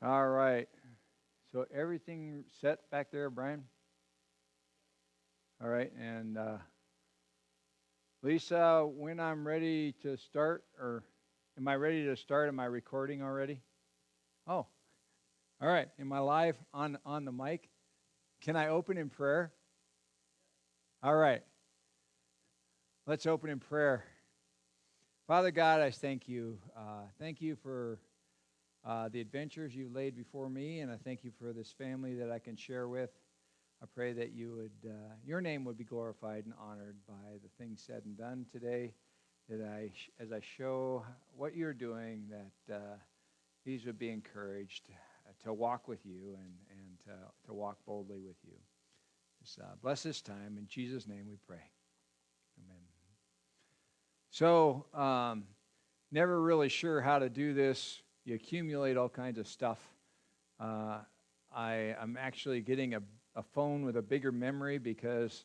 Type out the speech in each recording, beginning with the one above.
All right. So everything set back there, Brian? All right. And Lisa, when I'm ready to start, or am I ready to start? Am I recording already? Oh, all right. Am I live on the mic? Can I open in prayer? All right. Let's open in prayer. Father God, I thank you. Thank you for the adventures you laid before me, and I thank you for this family that I can share with. I pray that your name would be glorified and honored by the things said and done today. That as I show what you're doing, that these would be encouraged to walk with you and to walk boldly with you. Just bless this time in Jesus' name we pray. Amen. So, never really sure how to do this. You accumulate all kinds of stuff. I'm actually getting a phone with a bigger memory because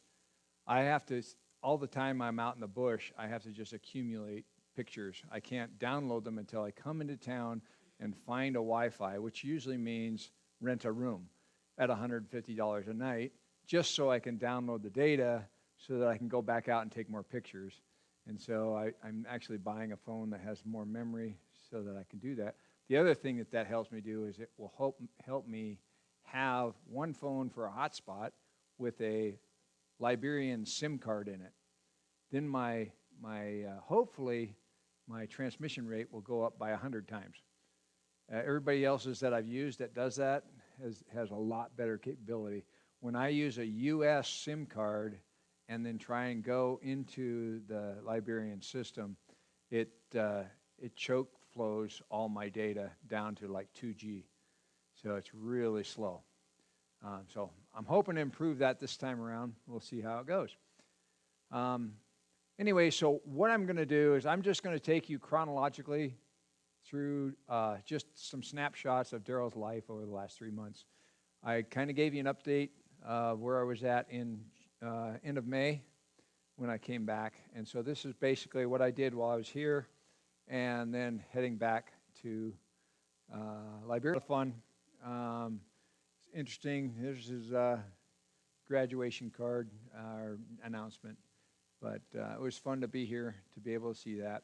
I have to, all the time I'm out in the bush, I have to just accumulate pictures. I can't download them until I come into town and find a Wi-Fi, which usually means rent a room at $150 a night, just so I can download the data so that I can go back out and take more pictures. And so I'm actually buying a phone that has more memory so that I can do that. The other thing that helps me do is it will help me have one phone for a hotspot with a Liberian SIM card in it. Then hopefully my transmission rate will go up by 100 times. Everybody else's that I've used that does that has a lot better capability. When I use a U.S. SIM card and then try and go into the Liberian system, it choke flows all my data down to like 2G. So it's really slow. So I'm hoping to improve that this time around. We'll see how it goes. Anyway, so what I'm going to do is I'm just going to take you chronologically through just some snapshots of Darryl's life over the last 3 months. I kind of gave you an update of where I was at in end of May when I came back. And so this is basically what I did while I was here and then heading back to Liberia. A lot of fun. It's interesting. Here's his graduation card or announcement. But it was fun to be here, to be able to see that.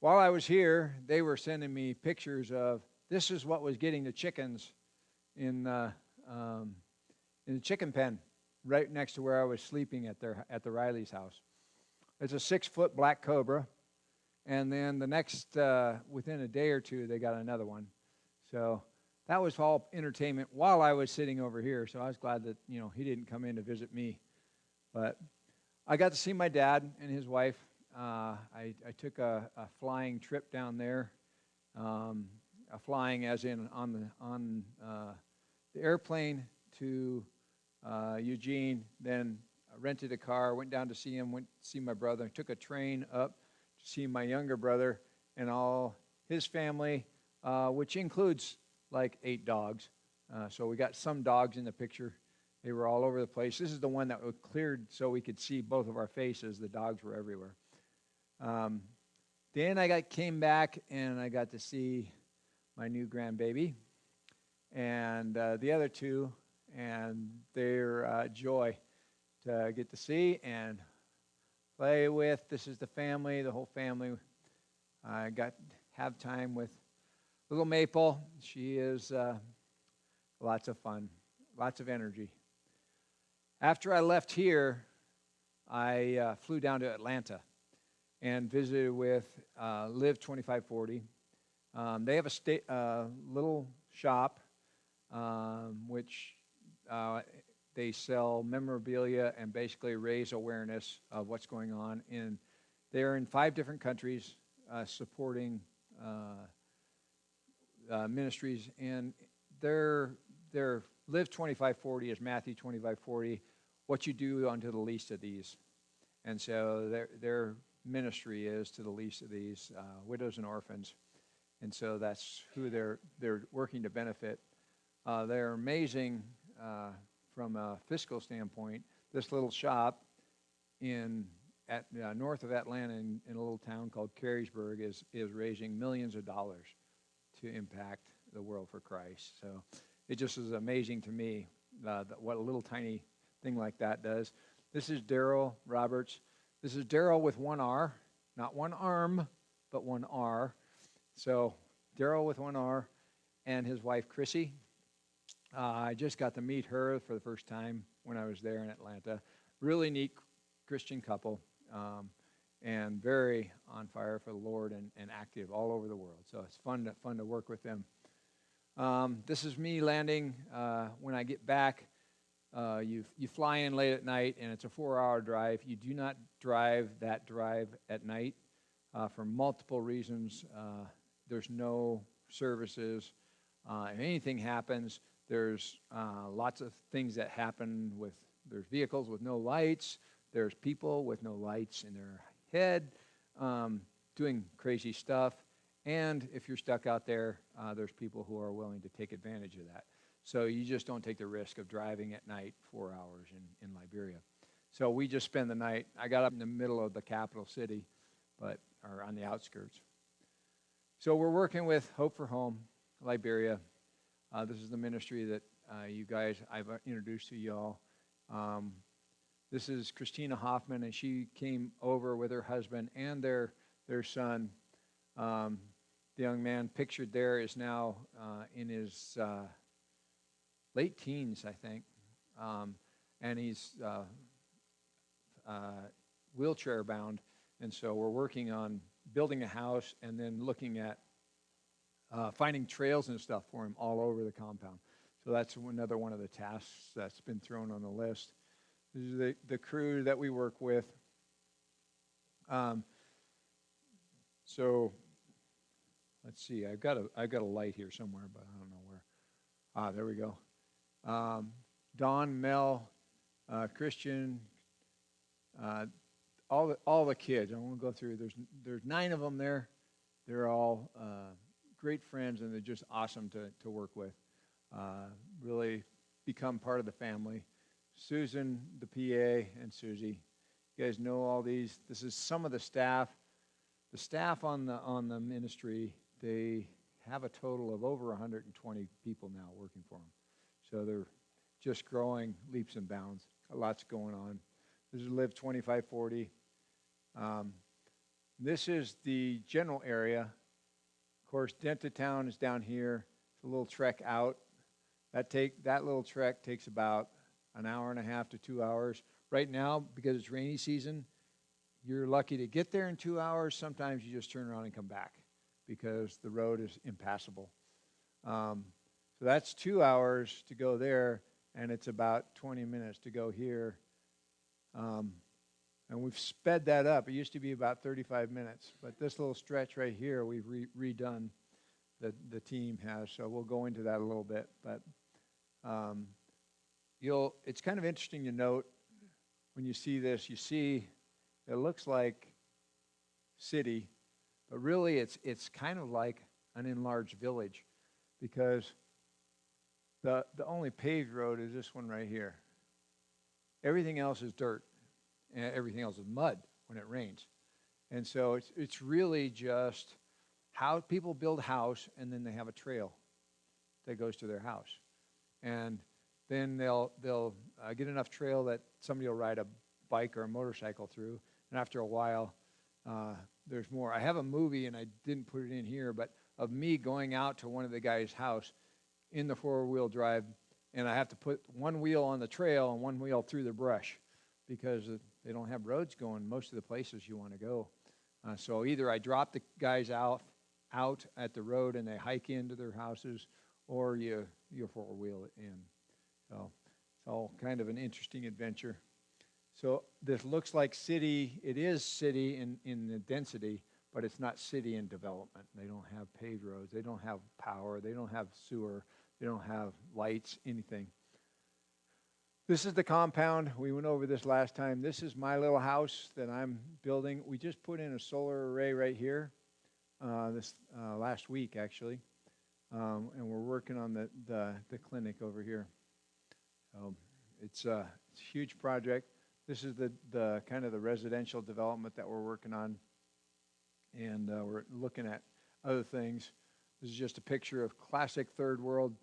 While I was here, they were sending me pictures of this is what was getting the chickens in the chicken pen right next to where I was sleeping at the Riley's house. It's a 6-foot black cobra, and then the next within a day or two they got another one. So that was all entertainment while I was sitting over here. So I was glad that he didn't come in to visit me, but I got to see my dad and his wife. I took a flying trip down there, flying as in on the airplane to Eugene, then rented a car, went down to see him, went to see my brother, took a train up to see my younger brother and all his family, which includes like 8 dogs. So we got some dogs in the picture. They were all over the place. This is the one that was cleared so we could see both of our faces. The dogs were everywhere. Then I came back and I got to see my new grandbaby and the other 2, and they're joy to get to see and play with. This is the family, the whole family. I got to have time with little Maple. She is lots of fun, lots of energy. After I left here, I flew down to Atlanta and visited with Live 2540. They have a little shop which they sell memorabilia and basically raise awareness of what's going on. They're in 5 different countries supporting ministries, and their Live 2540 is Matthew 2540, what you do unto the least of these. And so their ministry is to the least of these, widows and orphans. And so that's who they're working to benefit. They're amazing from a fiscal standpoint. This little shop north of Atlanta in a little town called Carysburg is raising millions of dollars to impact the world for Christ. So it just is amazing to me what a little tiny thing like that does. This is Darryl Roberts. This is Darryl with one R, not one arm, but one R. So Darryl with one R and his wife, Chrissy. I just got to meet her for the first time when I was there in Atlanta. Really neat Christian couple, and very on fire for the Lord and active all over the world. So it's fun to work with them. This is me landing. When I get back, you fly in late at night, and it's a 4-hour drive. You do not drive that drive at night for multiple reasons. There's no services. If anything happens, there's lots of things that happen there's vehicles with no lights. There's people with no lights in their head doing crazy stuff. And if you're stuck out there, there's people who are willing to take advantage of that. So you just don't take the risk of driving at night 4 hours in Liberia. So we just spend the night. I got up in the middle of the capital city, or on the outskirts. So we're working with Hope for Home, Liberia. This is the ministry that I've introduced to y'all. This is Christina Hoffman, and she came over with her husband and their son. The young man pictured there is now in his late teens, I think, and he's wheelchair bound, and so we're working on building a house and then looking at finding trails and stuff for him all over the compound. So that's another one of the tasks that's been thrown on the list. This is the crew that we work with. So let's see. I've got a light here somewhere, but I don't know where. There we go. Don, Mel, Christian, all the kids. I won't go through. There's 9 of them there. They're all great friends, and they're just awesome to work with. Really become part of the family. Susan, the PA, and Susie. You guys know all these. This is some of the staff. The staff on the ministry, they have a total of over 120 people now working for them. So they're just growing leaps and bounds. Lots going on. This is Live 2540. This is the general area. Of course, Denta Town is down here. It's a little trek out. That little trek takes about an hour and a half to 2 hours. Right now, because it's rainy season, you're lucky to get there in 2 hours. Sometimes you just turn around and come back because the road is impassable. So that's 2 hours to go there, and it's about 20 minutes to go here. And we've sped that up. It used to be about 35 minutes, but this little stretch right here, we've redone. The team has, so we'll go into that a little bit. But it's kind of interesting to note when you see this. You see, it looks like city, but really it's kind of like an enlarged village, because the only paved road is this one right here. Everything else is dirt, and everything else is mud when it rains. And so it's really just how people build a house, and then they have a trail that goes to their house. And then they'll get enough trail that somebody will ride a bike or a motorcycle through, and after a while, there's more. I have a movie, and I didn't put it in here, but of me going out to one of the guys' house in the 4-wheel drive, and I have to put one wheel on the trail and one wheel through the brush because they don't have roads going most of the places you want to go. So either I drop the guys out at the road and they hike into their houses, or you 4-wheel it in. So it's all kind of an interesting adventure. So this looks like city. It is city in the density, but it's not city in development. They don't have paved roads. They don't have power. They don't have sewer. They don't have lights, anything. This is the compound. We went over this last time. This is my little house that I'm building. We just put in a solar array right here this last week, actually. And we're working on the clinic over here. It's a huge project. This is the kind of the residential development that we're working on, and we're looking at other things. This is just a picture of classic third world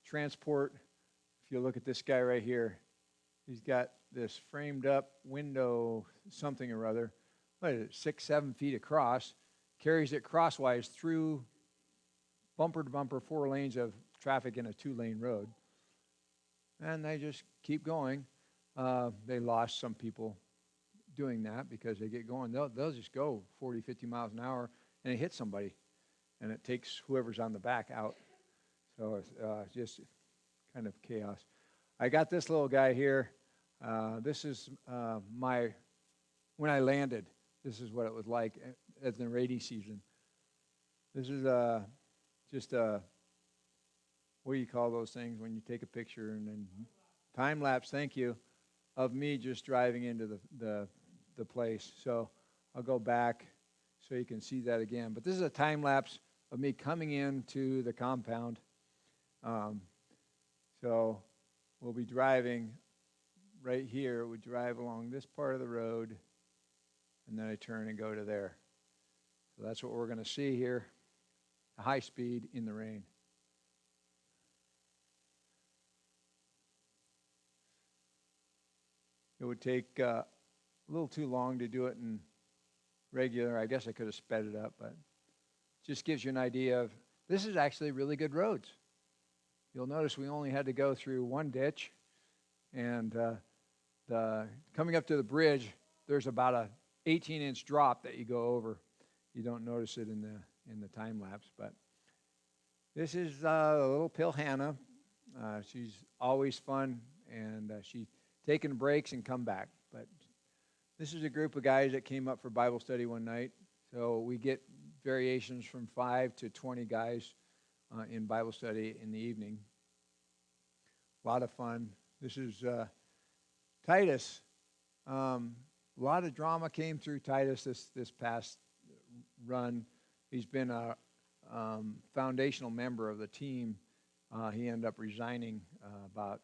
transport. If you look at this guy right here, he's got this framed up window, something or other, what is it, 6, 7 feet across, carries it crosswise through bumper to bumper, 4 lanes of traffic in a 2-lane road. And they just keep going. They lost some people doing that because they get going. They'll just go 40, 50 miles an hour and it hits somebody. And it takes whoever's on the back out. So it's just kind of chaos. I got this little guy here. This is when I landed, this is what it was like at the rainy season. This is just what do you call those things when you take a picture and then time lapse, thank you, of me just driving into the place. So I'll go back so you can see that again. But this is a time lapse of me coming into the compound. So we'll be driving right here. We drive along this part of the road, and then I turn and go to there. So that's what we're going to see here, high speed in the rain. It would take a little too long to do it in regular. I guess I could have sped it up, but just gives you an idea of, this is actually really good roads. You'll notice we only had to go through one ditch, and coming up to the bridge, there's about a 18-inch drop that you go over. You don't notice it in the time lapse, but this is little Pill Hannah. She's always fun, and she's taking breaks and come back. But this is a group of guys that came up for Bible study one night. So we get variations from 5 to 20 guys in Bible study in the evening. A lot of fun. This is Titus. A lot of drama came through Titus this past run. He's been a foundational member of the team. He ended up resigning about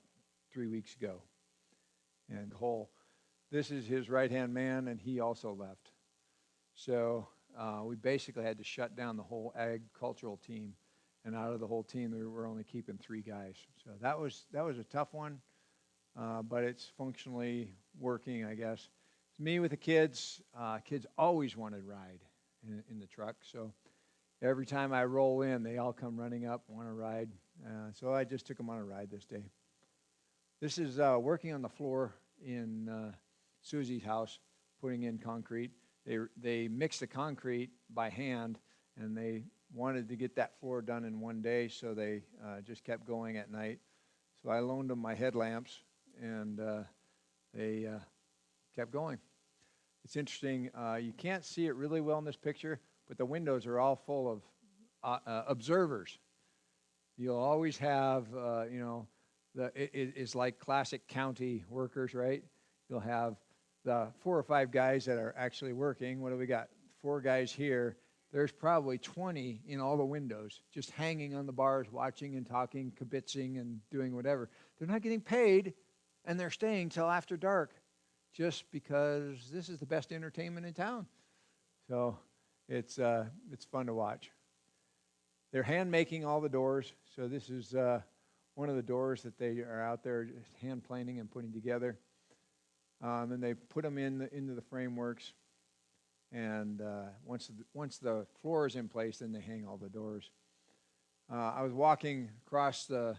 3 weeks ago. And this is his right-hand man, and he also left. So we basically had to shut down the whole agricultural team. And out of the whole team, we were only keeping 3 guys. So that was a tough one, but it's functionally working, I guess. It's me with the kids. Kids always wanted to ride in the truck. So every time I roll in, they all come running up, want to ride. So I just took them on a ride this day. This is working on the floor in Susie's house, putting in concrete. They mix the concrete by hand, and they wanted to get that floor done in one day, so they just kept going at night. So I loaned them my headlamps, and they kept going. It's interesting. You can't see it really well in this picture, but the windows are all full of observers. You'll always have, it's like classic county workers, right? You'll have the 4 or 5 guys that are actually working. What do we got? 4 guys here. There's probably 20 in all the windows, just hanging on the bars, watching and talking, kibitzing and doing whatever. They're not getting paid, and they're staying till after dark just because this is the best entertainment in town. So it's fun to watch. They're hand-making all the doors. So this is one of the doors that they are out there just hand-planing and putting together. And they put them into the frameworks. And once the floor is in place, then they hang all the doors. I was walking across through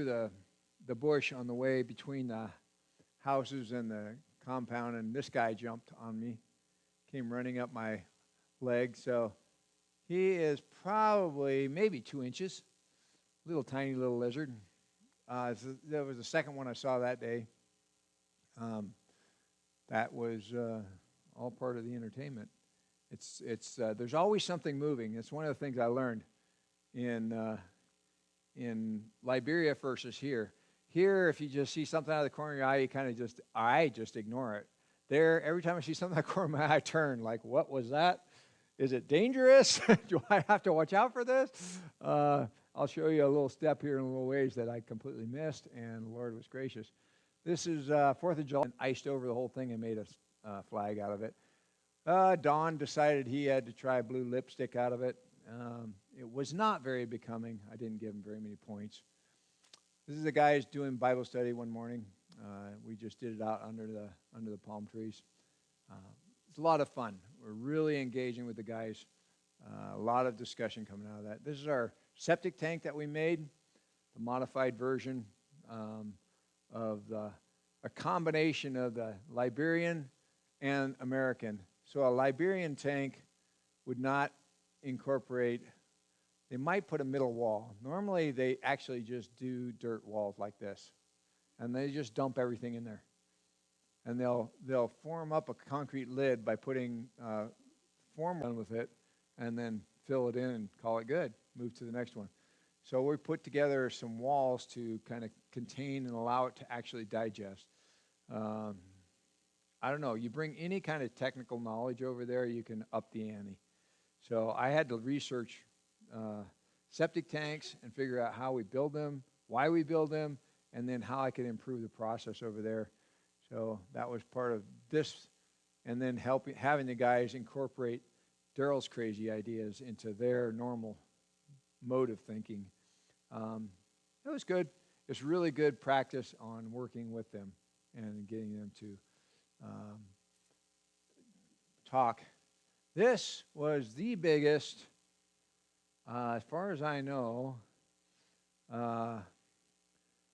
the bush on the way between the houses and the compound, and this guy jumped on me, came running up my leg. So he is probably maybe 2 inches, tiny little lizard. So that was the second one I saw that day. That was all part of the entertainment. It's there's always something moving. It's one of the things I learned in Liberia versus here. Here, if you just see something out of the corner of your eye, you kind of I just ignore it. There, every time I see something out of the corner of my eye, I turn like, what was that? Is it dangerous? Do I have to watch out for this? I'll show you a little step here in a little ways that I completely missed, and the Lord was gracious. This is 4th of July, and iced over the whole thing and made a flag out of it. Don decided he had to try blue lipstick out of it. It was not very becoming. I didn't give him very many points. This is the guy who's doing Bible study one morning. We just did it out under the palm trees. It's a lot of fun. We're really engaging with the guys. A lot of discussion coming out of that. This is our septic tank that we made, the modified version of a combination of the Liberian and American. So a Liberian tank would not incorporate, they might put a middle wall. Normally they actually just do dirt walls like this, and they just dump everything in there. And they'll form up a concrete lid by putting form on with it, and then fill it in and call it good. Move to the next one. So we put together some walls to kind of contain and allow it to actually digest. I don't know. You bring any kind of technical knowledge over there, you can up the ante. So I had to research septic tanks and figure out how we build them, why we build them, and then how I could improve the process over there. So that was part of this, and then having the guys incorporate Darryl's crazy ideas into their normal mode of thinking. It was good. It's really good practice on working with them and getting them to talk. This was the biggest, as far as I know,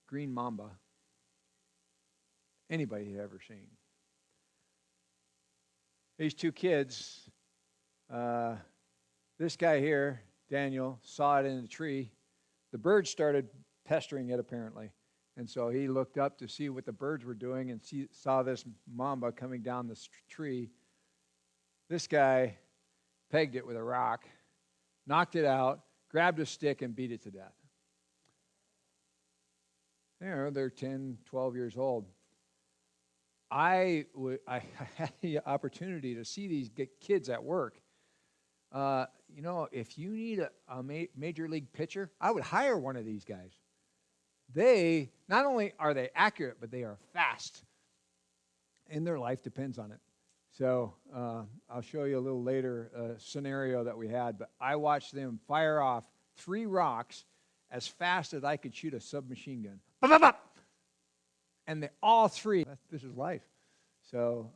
green mamba anybody had ever seen. These two kids, this guy here, Daniel, saw it in the tree. The birds started pestering it, apparently. And so he looked up to see what the birds were doing and saw this mamba coming down this tree. This guy pegged it with a rock, knocked it out, grabbed a stick, and beat it to death. They're 10, 12 years old. I had the opportunity to see these kids at work. If you need a major league pitcher, I would hire one of these guys. They, not only are they accurate, but they are fast. And their life depends on it. So I'll show you a little later a scenario that we had. But I watched them fire off 3 rocks as fast as I could shoot a submachine gun. Bop, bop, bop. And all 3, this is life. So,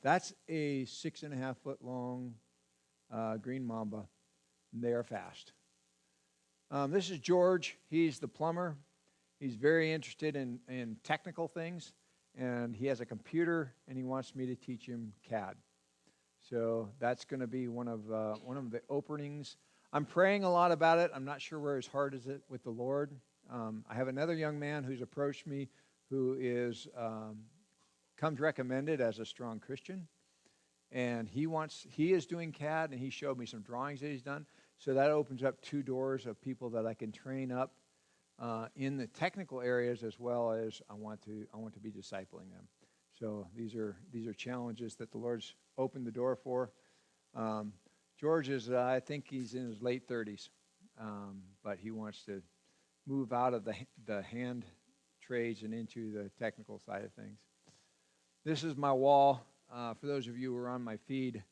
that's a 6.5-foot long green mamba. And they are fast. This is George. He's the plumber. He's very interested in technical things. And he has a computer, and he wants me to teach him CAD. So that's going to be one of the openings. I'm praying a lot about it. I'm not sure where his heart is at with the Lord. I have another young man who's approached me who comes recommended as a strong Christian. And he is doing CAD, and he showed me some drawings that he's done. So that opens up 2 doors of people that I can train up in the technical areas, as well as I want to be discipling them. So these are challenges that the Lord's opened the door for. George is, I think he's in his late 30s, but he wants to move out of the hand trades and into the technical side of things. This is my wall. For those of you who are on my feed,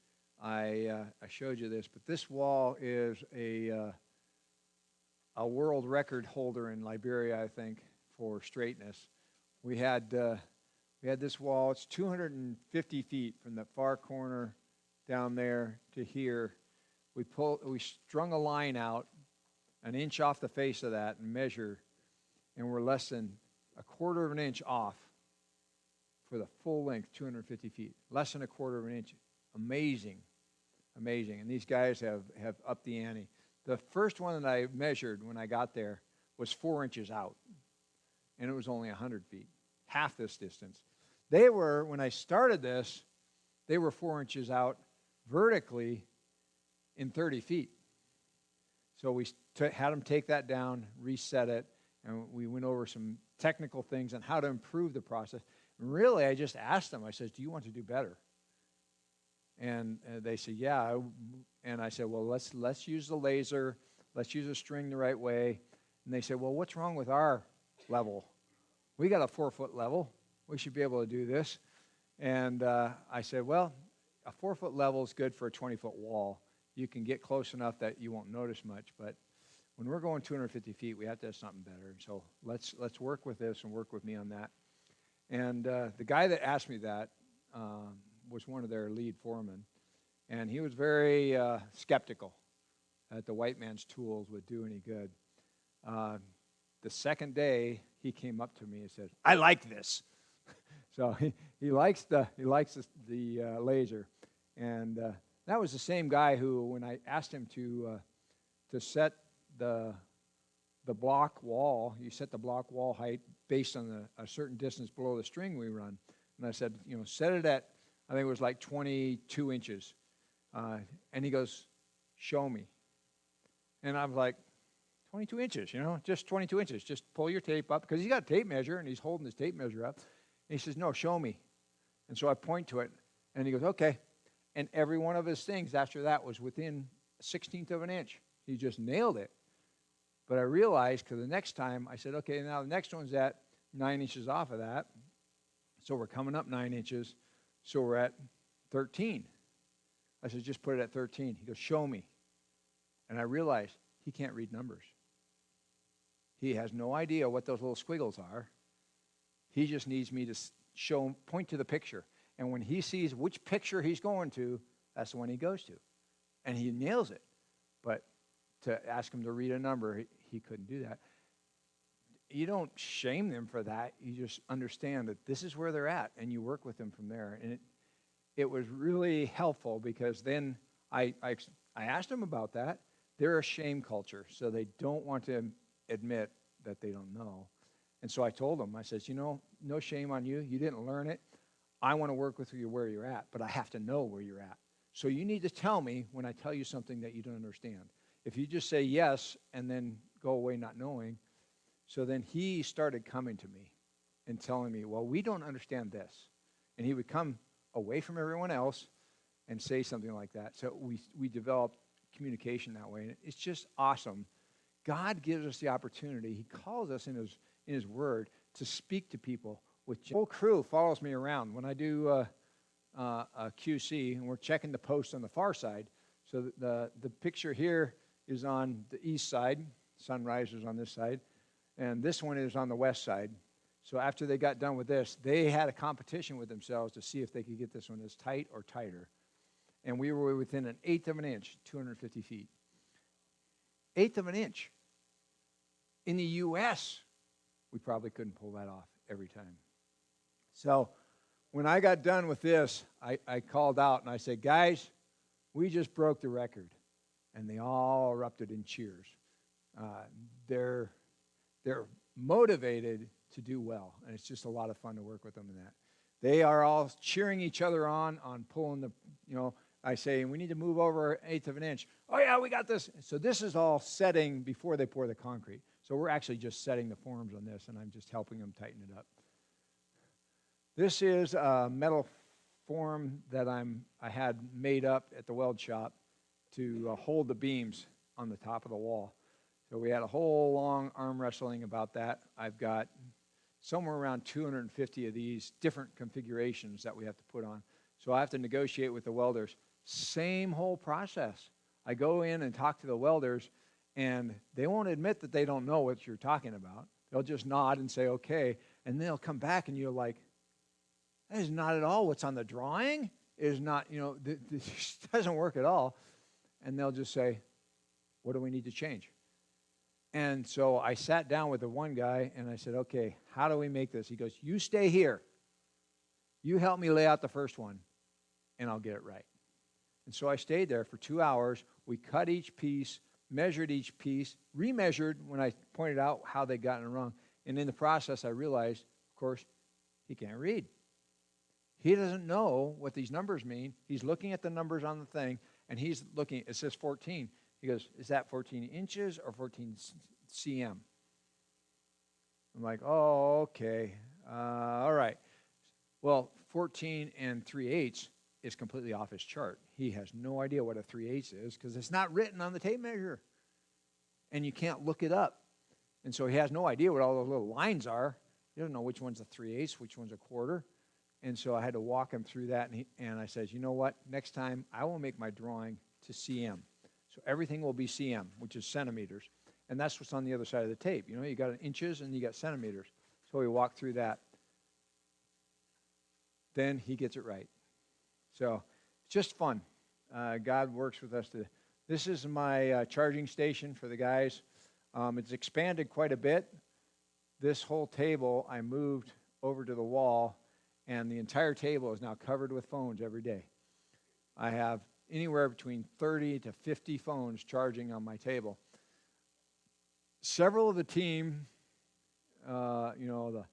I showed you this, but this wall is a world record holder in Liberia, I think, for straightness. We had this wall. It's 250 feet from the far corner down there to here. We strung a line out an inch off the face of that and measured, and we're less than a quarter of an inch off for the full length, 250 feet. Less than a quarter of an inch. Amazing. And these guys have upped the ante. The first one that I measured when I got there was 4 inches out, and it was only 100 feet, half this distance. When I started this, they were 4 inches out vertically in 30 feet. So we had them take that down, reset it, and we went over some technical things on how to improve the process. And really, I just asked them, I said, do you want to do better? And they said, yeah. And I said, well, let's use the laser. Let's use a string the right way. And they said, well, what's wrong with our level? We got a 4-foot level. We should be able to do this. And I said, well, a 4-foot level is good for a 20-foot wall. You can get close enough that you won't notice much, but when we're going 250 feet, we have to have something better. So let's work with this and work with me on that. And the guy that asked me that was one of their lead foremen, and he was very skeptical that the white man's tools would do any good. The second day, he came up to me and said, "I like this." So he likes the laser, and that was the same guy who, when I asked him to set the block wall, you set the block wall height based on a certain distance below the string we run, and I said, set it at, I think it was like 22 inches, and he goes, "Show me," and I was like, 22 inches, just 22 inches. Just pull your tape up, because he's got a tape measure, and he's holding his tape measure up. And he says, "No, show me." And so I point to it, and he goes, "Okay." And every one of his things after that was within a 16th of an inch. He just nailed it. But I realized, because the next time I said, "Okay, now the next one's at 9 inches off of that. So we're coming up 9 inches. So we're at 13. I said, "Just put it at 13. He goes, "Show me." And I realized he can't read numbers. He has no idea what those little squiggles are. He just needs me to point to the picture. And when he sees which picture he's going to, that's the one he goes to. And he nails it. But to ask him to read a number, he couldn't do that. You don't shame them for that. You just understand that this is where they're at, and you work with them from there. And it was really helpful, because then I asked them about that. They're a shame culture, so they don't want to admit that they don't know. And so I told them, I said, no shame on you. You didn't learn it. I want to work with you where you're at, but I have to know where you're at. So you need to tell me when I tell you something that you don't understand. If you just say yes and then go away not knowing. So then he started coming to me and telling me, "Well, we don't understand this." And he would come away from everyone else and say something like that. So we developed communication that way. And it's just awesome. God gives us the opportunity. He calls us in his word to speak to people. The whole crew follows me around when I do a QC, and we're checking the posts on the far side. So the picture here is on the east side. Sunrise is on this side. And this one is on the west side. So after they got done with this, they had a competition with themselves to see if they could get this one as tight or tighter. And we were within an eighth of an inch, 250 feet. Eighth of an inch. In the U.S., we probably couldn't pull that off every time. So when I got done with this, I called out and I said, "Guys, we just broke the record." And they all erupted in cheers. They're motivated to do well, and it's just a lot of fun to work with them in that. They are all cheering each other on pulling the, I say, "We need to move over an eighth of an inch." "Oh, yeah, we got this." So this is all setting before they pour the concrete. So we're actually just setting the forms on this, and I'm just helping them tighten it up. This is a metal form that I had made up at the weld shop to hold the beams on the top of the wall. So we had a whole long arm wrestling about that. I've got somewhere around 250 of these different configurations that we have to put on. So I have to negotiate with the welders. Same whole process. I go in and talk to the welders, and they won't admit that they don't know what you're talking about. They'll just nod and say, "Okay," and they'll come back, and you're like, "That is not at all what's on the drawing. It is not, this doesn't work at all." And they'll just say, "What do we need to change?" And so I sat down with the one guy, and I said, "Okay, how do we make this?" He goes, "You stay here. You help me lay out the first one, and I'll get it right." And so I stayed there for 2 hours. We cut each piece, measured each piece, remeasured when I pointed out how they'd gotten it wrong. And in the process, I realized, of course, he can't read. He doesn't know what these numbers mean. He's looking at the numbers on the thing, and he's looking, it says 14. He goes, "Is that 14 inches or 14 cm? I'm like, "Oh, okay. All right." Well, 14 and 3/8 is completely off his chart. He has no idea what a 3/8 is because it's not written on the tape measure. And you can't look it up. And so he has no idea what all those little lines are. He doesn't know which one's a 3/8, which one's a quarter. And so I had to walk him through that, and I said, you know what? Next time, I will make my drawing to cm. So everything will be cm, which is centimeters. And that's what's on the other side of the tape. You know, you got inches and you got centimeters. So we walked through that. Then he gets it right. So it's just fun. God works with us. This is my charging station for the guys. It's expanded quite a bit. This whole table I moved over to the wall, and the entire table is now covered with phones every day. I have anywhere between 30 to 50 phones charging on my table. Several of the team, the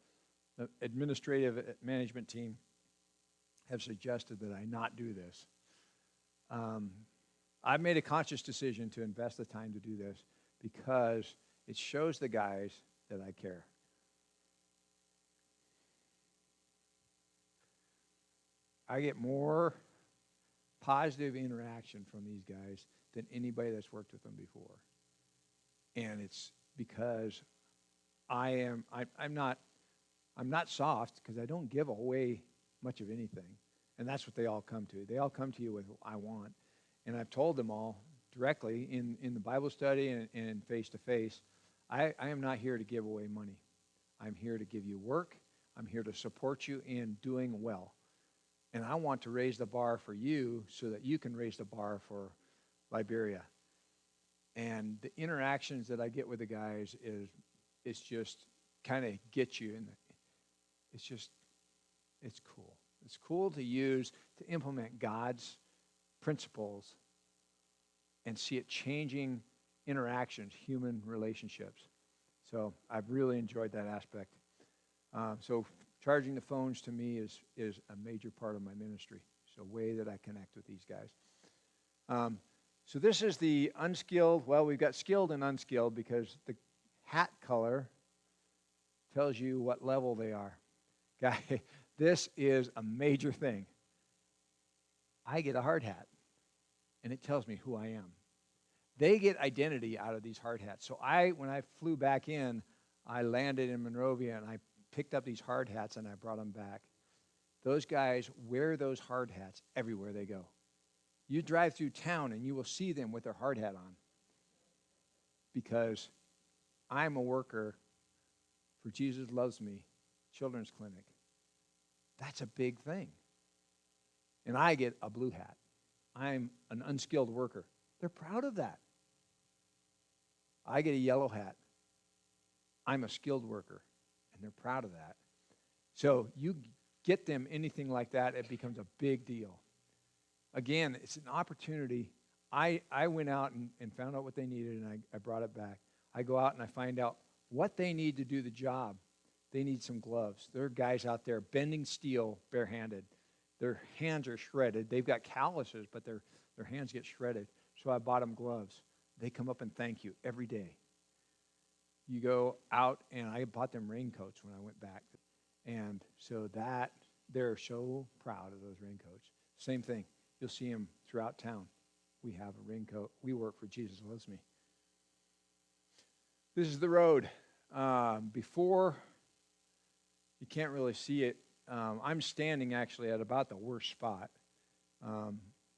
administrative management team, have suggested that I not do this. I've made a conscious decision to invest the time to do this because it shows the guys that I care. I get more positive interaction from these guys than anybody that's worked with them before. And it's because I'm not soft, because I don't give away much of anything. And that's what they all come to. They all come to you with what I want. And I've told them all directly in the Bible study and face-to-face, I am not here to give away money. I'm here to give you work. I'm here to support you in doing well. And I want to raise the bar for you so that you can raise the bar for Liberia. And the interactions that I get with the guys it's just kind of gets you in. It's cool. It's cool to use, to implement God's principles and see it changing interactions, human relationships. So I've really enjoyed that aspect. So charging the phones to me is a major part of my ministry. It's a way that I connect with these guys. So this is the unskilled. Well, we've got skilled and unskilled because the hat color tells you what level they are. Guy, this is a major thing. I get a hard hat, and it tells me who I am. They get identity out of these hard hats. So when I flew back in, I landed in Monrovia, and I picked up these hard hats, and I brought them back. Those guys wear those hard hats everywhere they go. You drive through town, and you will see them with their hard hat on because I'm a worker for Jesus Loves Me Children's Clinic. That's a big thing. And I get a blue hat. I'm an unskilled worker. They're proud of that. I get a yellow hat. I'm a skilled worker, and they're proud of that. So you get them anything like that, it becomes a big deal. Again, it's an opportunity. I went out and found out what they needed, and I brought it back. I go out and I find out what they need to do the job. They need some gloves. There are guys out there bending steel barehanded. Their hands are shredded. They've got calluses, but their hands get shredded. So I bought them gloves. They come up and thank you every day. You go out, and I bought them raincoats when I went back. And so they're so proud of those raincoats. Same thing. You'll see them throughout town. We have a raincoat. We work for Jesus Loves Me. This is the road. Before, you can't really see it. I'm standing actually at about the worst spot.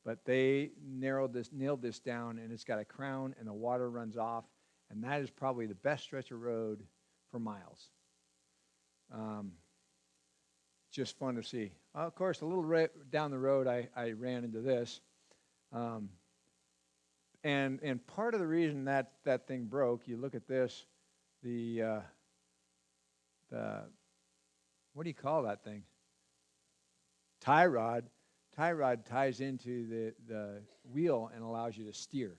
But they nailed this down, and it's got a crown, and the water runs off. And that is probably the best stretch of road for miles. Just fun to see. Of course, a little down the road, I ran into this. And part of the reason that thing broke, you look at this, the what do you call that thing? Tie rod. Tie rod ties into the wheel and allows you to steer.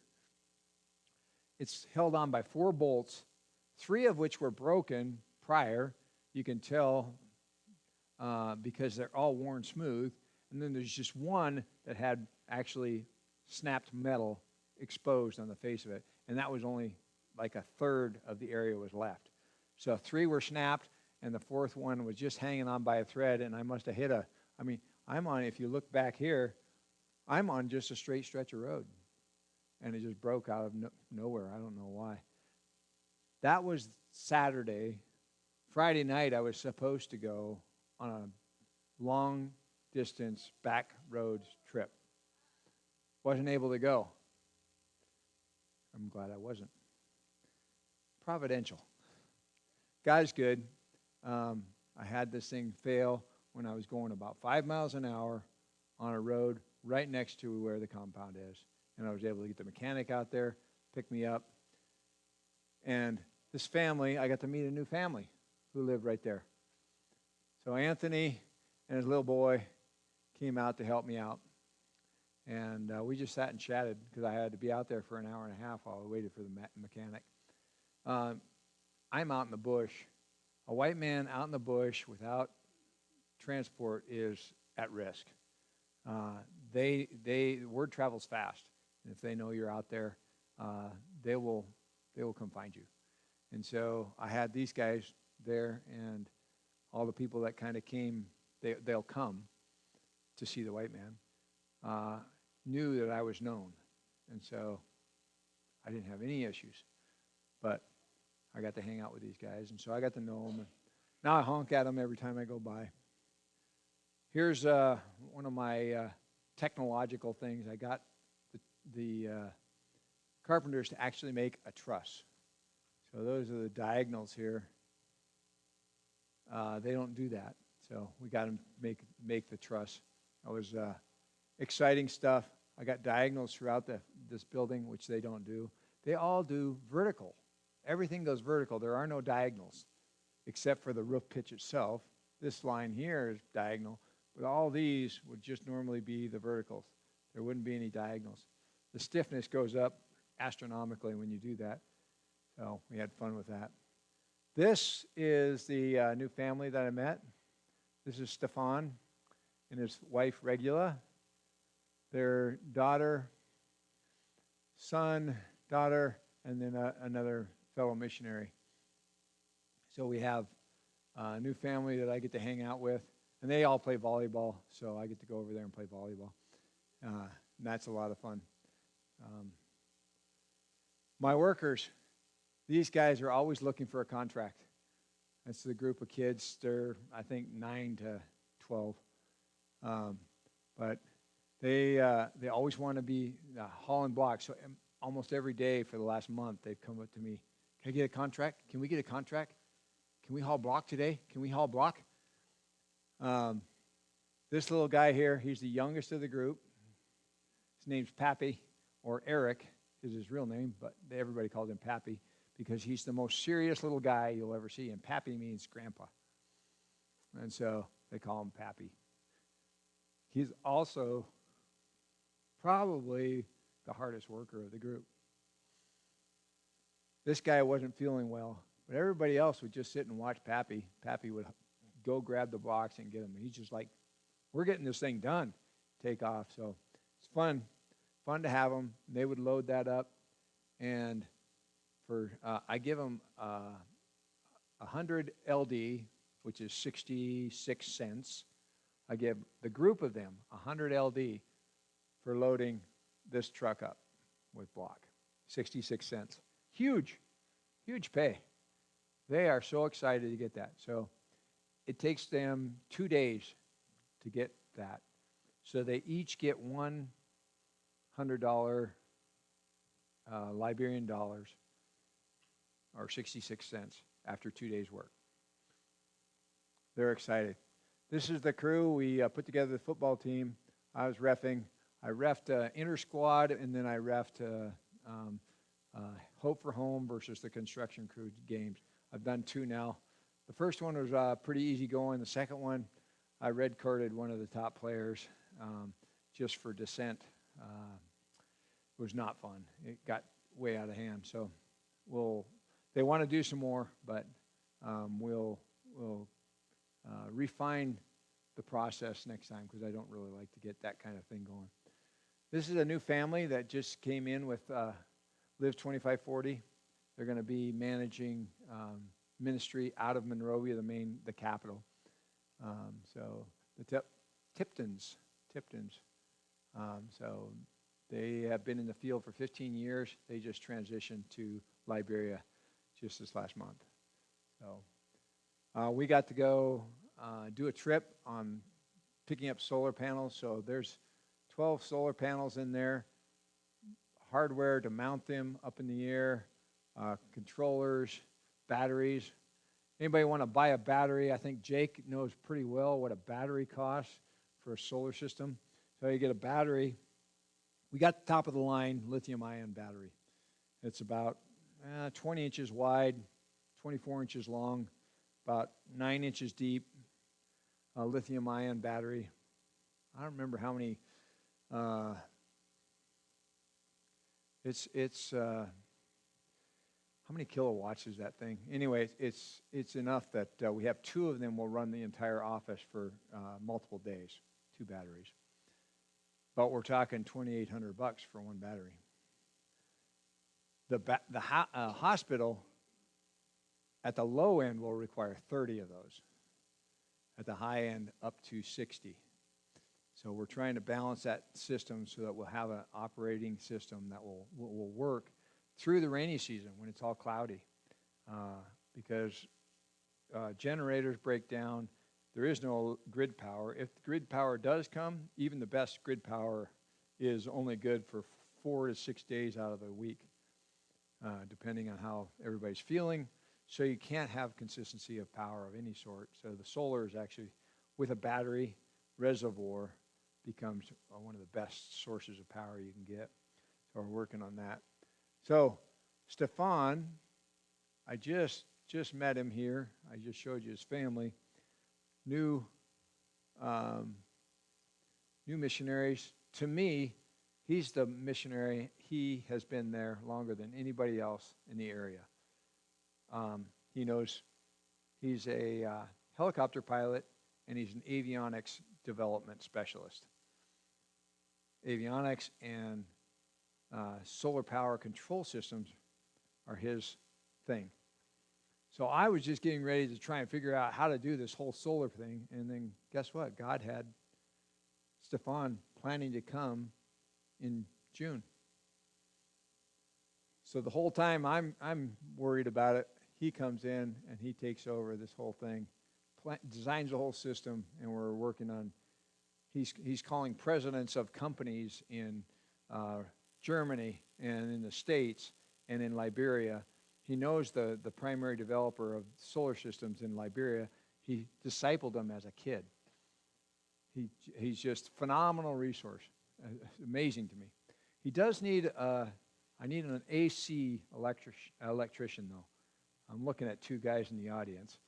It's held on by 4 bolts, 3 of which were broken prior. You can tell because they're all worn smooth. And then there's just one that had actually snapped metal exposed on the face of it. And that was only like a third of the area was left. So 3 were snapped, and the 4th one was just hanging on by a thread, and I must have hit I'm on, if you look back here, I'm on just a straight stretch of road. And it just broke out of nowhere. I don't know why. That was Saturday. Friday night, I was supposed to go on a long-distance back roads trip. Wasn't able to go. I'm glad I wasn't. Providential. God's good. I had this thing fail when I was going about 5 miles an hour on a road right next to where the compound is. And I was able to get the mechanic out there, pick me up. And this family, I got to meet a new family who lived right there. So Anthony and his little boy came out to help me out. And we just sat and chatted because I had to be out there for an hour and a half while I waited for the mechanic. I'm out in the bush. A white man out in the bush without transport is at risk. Word travels fast. And if they know you're out there, they will come find you. And so I had these guys there, and all the people that kind of came, they'll come to see the white man, knew that I was known. And so I didn't have any issues. But I got to hang out with these guys, and so I got to know them. And now I honk at them every time I go by. Here's one of my technological things. I got the carpenters to actually make a truss. So those are the diagonals here. They don't do that, so we got them make the truss. That was exciting stuff. I got diagonals throughout this building, which they don't do. They all do vertical. Everything goes vertical. There are no diagonals, except for the roof pitch itself. This line here is diagonal, but all these would just normally be the verticals. There wouldn't be any diagonals. The stiffness goes up astronomically when you do that. So we had fun with that. This is the new family that I met. This is Stefan and his wife, Regula. Their son, daughter, and then another fellow missionary. So we have a new family that I get to hang out with. And they all play volleyball, so I get to go over there and play volleyball. And that's a lot of fun. My workers, these guys are always looking for a contract. That's the group of kids. They're, I think, 9 to 12. But they always want to be hauling blocks. So almost every day for the last month, they've come up to me. Can I get a contract? Can we get a contract? Can we haul block today? Can we haul block? This little guy here, he's the youngest of the group. His name's Pappy, or Eric is his real name, but everybody called him Pappy because he's the most serious little guy you'll ever see, and Pappy means grandpa. And so they call him Pappy. He's also probably the hardest worker of the group. This guy wasn't feeling well, but everybody else would just sit and watch Pappy. Pappy would go grab the blocks and get them. He's just like, we're getting this thing done, take off. So it's fun to have them. They would load that up, and I give them 100 LD, which is 66 cents. I give the group of them 100 LD for loading this truck up with block, 66 cents. Huge pay. They are so excited to get that. So it takes them 2 days to get that. So they each get $100 Liberian dollars, or 66 cents, after 2 days' work. They're excited. This is the crew. We put together the football team. I was reffing. I reffed inter-squad, and then I reffed Hope for Home versus the construction crew games. I've done 2 now. The first one was pretty easy going. The second one, I red-carded one of the top players just for dissent. It was not fun. It got way out of hand. So they want to do some more, but we'll refine the process next time because I don't really like to get that kind of thing going. This is a new family that just came in with Live 2540. They're going to be managing ministry out of Monrovia, the capital. So the Tiptons. So they have been in the field for 15 years. They just transitioned to Liberia just this last month. So we got to go do a trip on picking up solar panels. So there's 12 solar panels in there, hardware to mount them up in the air, controllers, batteries. Anybody want to buy a battery? I think Jake knows pretty well what a battery costs for a solar system. So you get a battery. We got the top of the line lithium-ion battery. It's about 20 inches wide, 24 inches long, about 9 inches deep, a lithium-ion battery. I don't remember how many. How many kilowatts is that thing? Anyway, it's enough that we have 2 of them will run the entire office for multiple days, 2 batteries. But we're talking $2,800 for one battery. The hospital at the low end will require 30 of those. At the high end, up to 60. So we're trying to balance that system so that we'll have an operating system that will work through the rainy season when it's all cloudy. Because generators break down. There is no grid power. If the grid power does come, even the best grid power is only good for 4 to 6 days out of the week, depending on how everybody's feeling. So you can't have consistency of power of any sort. So the solar is actually, with a battery reservoir, becomes one of the best sources of power you can get. So we're working on that. So Stefan, I just met him here. I just showed you his family. New missionaries. To me, he's the missionary. He has been there longer than anybody else in the area. He knows he's a helicopter pilot, and he's an avionics development specialist. Avionics and solar power control systems are his thing. So I was just getting ready to try and figure out how to do this whole solar thing, and then guess what? God had Stefan planning to come in June. So the whole time I'm worried about it, he comes in and he takes over this whole thing, designs the whole system, and we're working on. He's calling presidents of companies in Germany and in the States and in Liberia. He knows the primary developer of solar systems in Liberia. He discipled him as a kid. He's just phenomenal resource. Amazing to me. He does need I need an AC electrician though. I'm looking at 2 guys in the audience.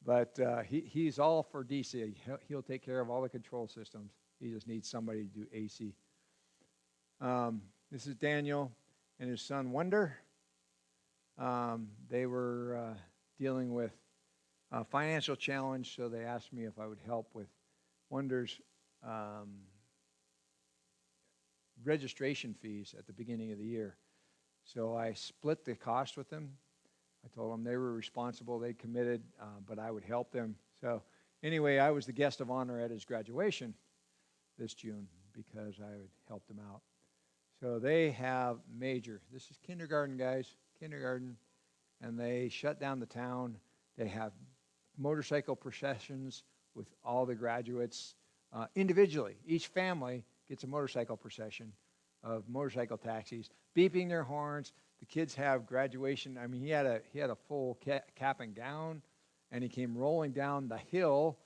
But he's all for DC. He'll take care of all the control systems. He just needs somebody to do AC. This is Daniel and his son Wonder. They were dealing with a financial challenge, so they asked me if I would help with Wonder's registration fees at the beginning of the year. So I split the cost with them. I told them they were responsible, they committed, but I would help them. So anyway, I was the guest of honor at his graduation this June because I would help them out. So they have this is kindergarten, guys, kindergarten, and they shut down the town. They have motorcycle processions with all the graduates individually. Each family gets a motorcycle procession of motorcycle taxis, beeping their horns. The kids have graduation. I mean, he had a full cap and gown, and he came rolling down the hill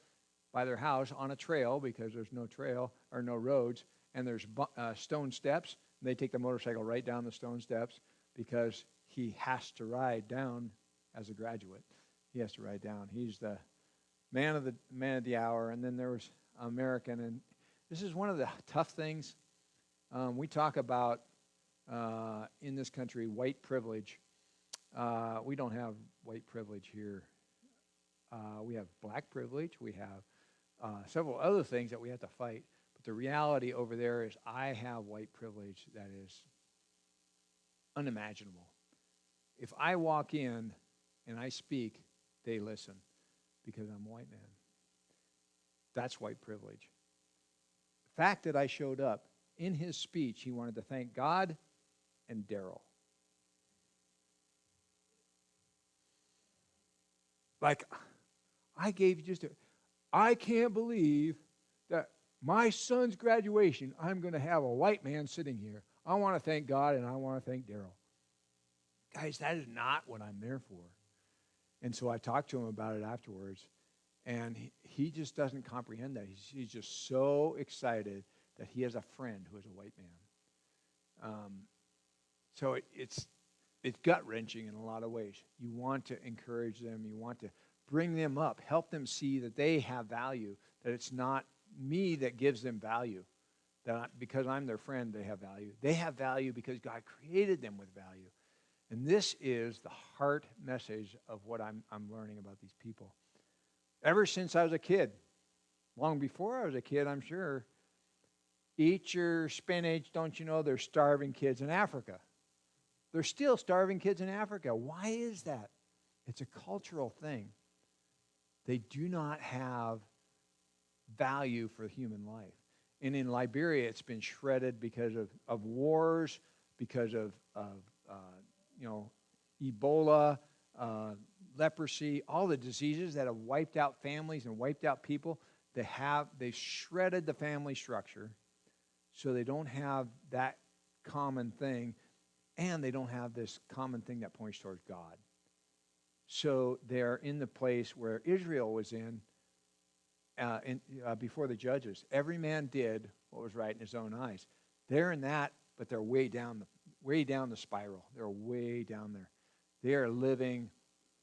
by their house on a trail because there's no trail or no roads, and there's stone steps. And they take the motorcycle right down the stone steps because he has to ride down as a graduate. He has to ride down. He's the man of the hour. And then there was American, and this is one of the tough things. We talk about in this country white privilege. We don't have white privilege here. We have black privilege. We have several other things that we have to fight. But the reality over there is I have white privilege that is unimaginable. If I walk in and I speak, they listen because I'm a white man. That's white privilege. The fact that I showed up, in his speech, he wanted to thank God and Darryl. Like, I gave you I can't believe that my son's graduation, I'm going to have a white man sitting here. I want to thank God and I want to thank Darryl. Guys, that is not what I'm there for. And so I talked to him about it afterwards, and he just doesn't comprehend that. He's just so excited that he has a friend who is a white man. So it's gut-wrenching in a lot of ways. You want to encourage them. You want to bring them up, help them see that they have value, that it's not me that gives them value, that because I'm their friend, they have value. They have value because God created them with value. And this is the heart message of what I'm learning about these people. Ever since I was a kid, long before I was a kid, I'm sure, eat your spinach, don't you know there's starving kids in Africa? There's still starving kids in Africa. Why is that? It's a cultural thing. They do not have value for human life. And in Liberia, it's been shredded because of wars, because of Ebola, leprosy, all the diseases that have wiped out families and wiped out people. They've shredded the family structure, so they don't have that common thing, and they don't have this common thing that points towards God. So they're in the place where Israel was before the judges. Every man did what was right in his own eyes. They're in that, but they're way down the spiral. They're way down there. They are living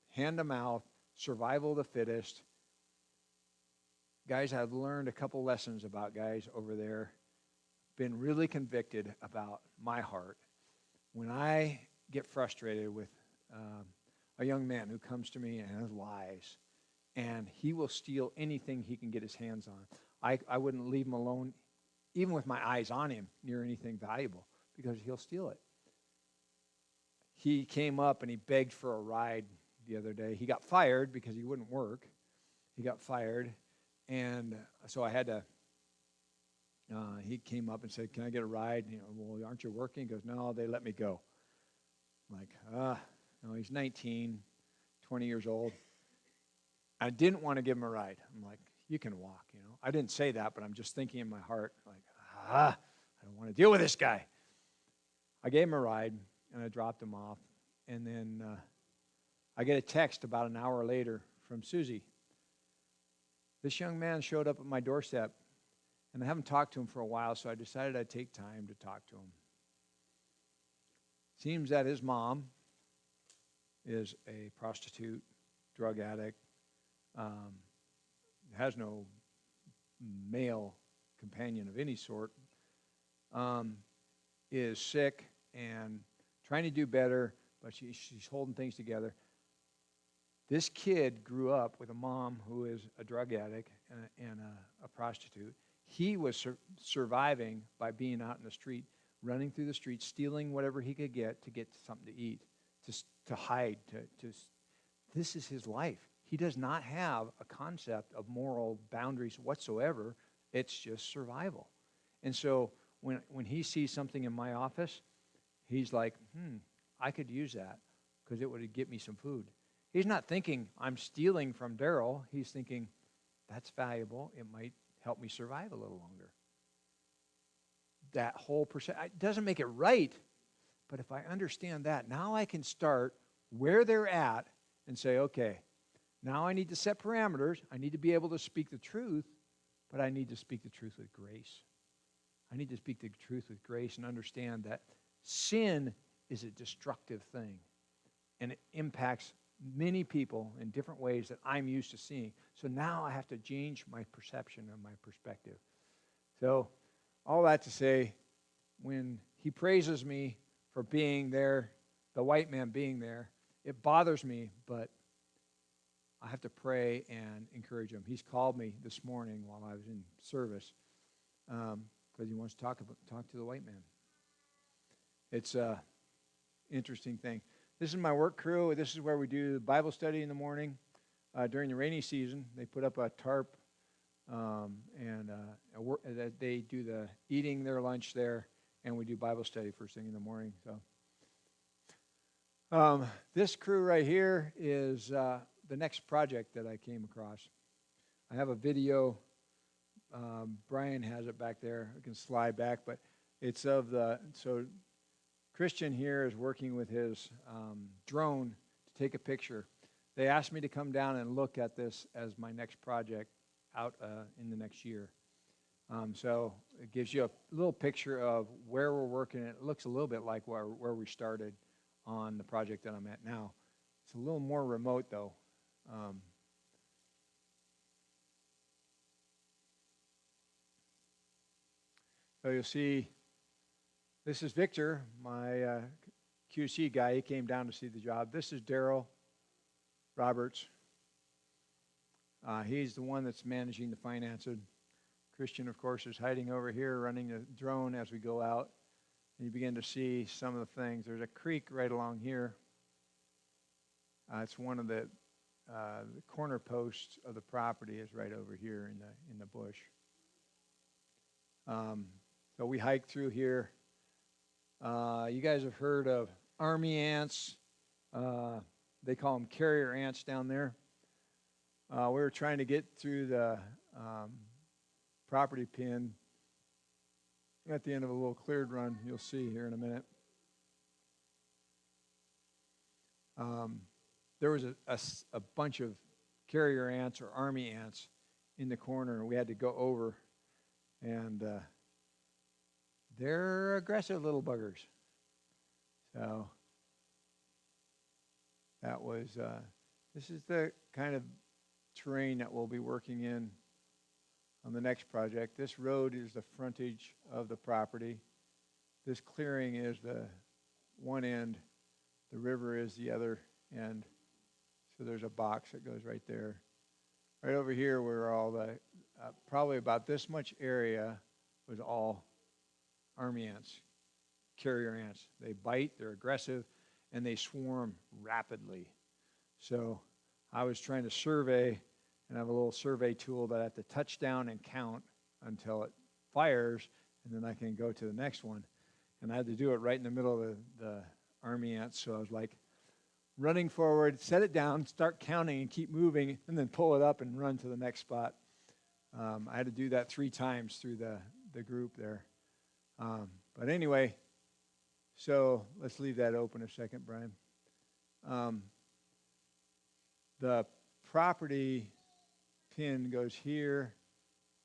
hand to mouth, survival of the fittest. Guys, I've learned a couple lessons about guys over there. Been really convicted about my heart. When I get frustrated with a young man who comes to me and lies, and he will steal anything he can get his hands on. I wouldn't leave him alone, even with my eyes on him, near anything valuable, because he'll steal it. He came up and he begged for a ride the other day. He got fired because he wouldn't work. He got fired, and so I had to, he came up and said, "Can I get a ride?" Well, aren't you working? He goes, "No, they let me go." I'm like, no, he's 19, 20 years old. I didn't want to give him a ride. I'm like, "You can walk, I didn't say that, but I'm just thinking in my heart, like, I don't want to deal with this guy. I gave him a ride, and I dropped him off. And then I get a text about an hour later from Susie. This young man showed up at my doorstep, and I haven't talked to him for a while, so I decided I'd take time to talk to him. Seems that his mom is a prostitute, drug addict, has no male companion of any sort, is sick and trying to do better, but she's holding things together. This kid grew up with a mom who is a drug addict and a prostitute. He was surviving by being out in the street, running through the street, stealing whatever he could get to something to eat, to hide. This is his life. He does not have a concept of moral boundaries whatsoever. It's just survival. And so when he sees something in my office, he's like, I could use that because it would get me some food. He's not thinking, I'm stealing from Darryl. He's thinking, that's valuable. It might help me survive a little longer. That whole it doesn't make it right, but if I understand that, now I can start where they're at and say, okay, now I need to set parameters. I need to be able to speak the truth, but I need to speak the truth with grace. I need to speak the truth with grace and understand that sin is a destructive thing, and it impacts many people in different ways that I'm used to seeing. So now I have to change my perception and my perspective. So all that to say, when he praises me for being there, the white man being there, it bothers me, but I have to pray and encourage him. He's called me this morning while I was in service because he wants to talk to the white man. It's an interesting thing. This is my work crew. This is where we do Bible study in the morning. During the rainy season, they put up a tarp, and they do the eating their lunch there, and we do Bible study first thing in the morning. So, this crew right here is the next project that I came across. I have a video. Brian has it back there. I can slide back, but it's of so Christian here is working with his drone to take a picture. They asked me to come down and look at this as my next project out in the next year. So it gives you a little picture of where we're working. It looks a little bit like where we started on the project that I'm at now. It's a little more remote, though. So you'll see, this is Victor, my QC guy. He came down to see the job. This is Darryl Roberts. He's the one that's managing the financing. Christian, of course, is hiding over here, running the drone as we go out. And you begin to see some of the things. There's a creek right along here. It's one of the corner posts of the property is right over here in the bush. So we hike through here. You guys have heard of army ants. They call them carrier ants down there. We were trying to get through the property pin at the end of a little cleared run. You'll see here in a minute. There was a bunch of carrier ants or army ants in the corner, and we had to go over. And they're aggressive little buggers. So that was, this is the kind of terrain that we'll be working in on the next project. This road is the frontage of the property. This clearing is the one end. The river is the other end. So there's a box that goes right there. Right over here where all the, probably about this much area was all army ants, carrier ants. They bite, they're aggressive, and they swarm rapidly. So I was trying to survey, and I have a little survey tool that I have to touch down and count until it fires, and then I can go to the next one. And I had to do it right in the middle of the army ants, so I was like running forward, set it down, start counting, and keep moving, and then pull it up and run to the next spot. I had to do that 3 times through the group there. But anyway, so let's leave that open a second, Brian. The property pin goes here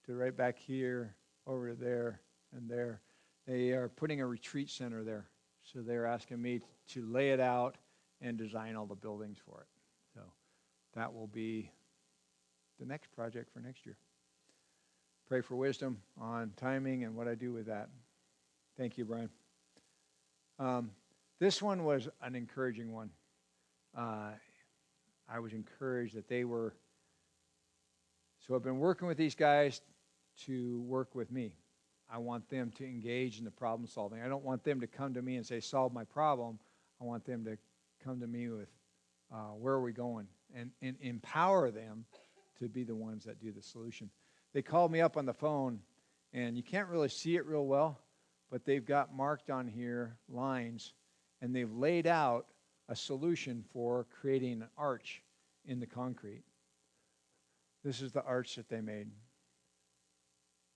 to right back here, over to there, and there. They are putting a retreat center there. So they're asking me to lay it out and design all the buildings for it. So that will be the next project for next year. Pray for wisdom on timing and what I do with that. Thank you, Brian. This one was an encouraging one. I was encouraged that they were, so I've been working with these guys to work with me. I want them to engage in the problem solving. I don't want them to come to me and say, solve my problem. I want them to come to me with, where are we going? And empower them to be the ones that do the solution. They called me up on the phone, and you can't really see it real well, but they've got marked on here lines, and they've laid out a solution for creating an arch in the concrete. This is the arch that they made.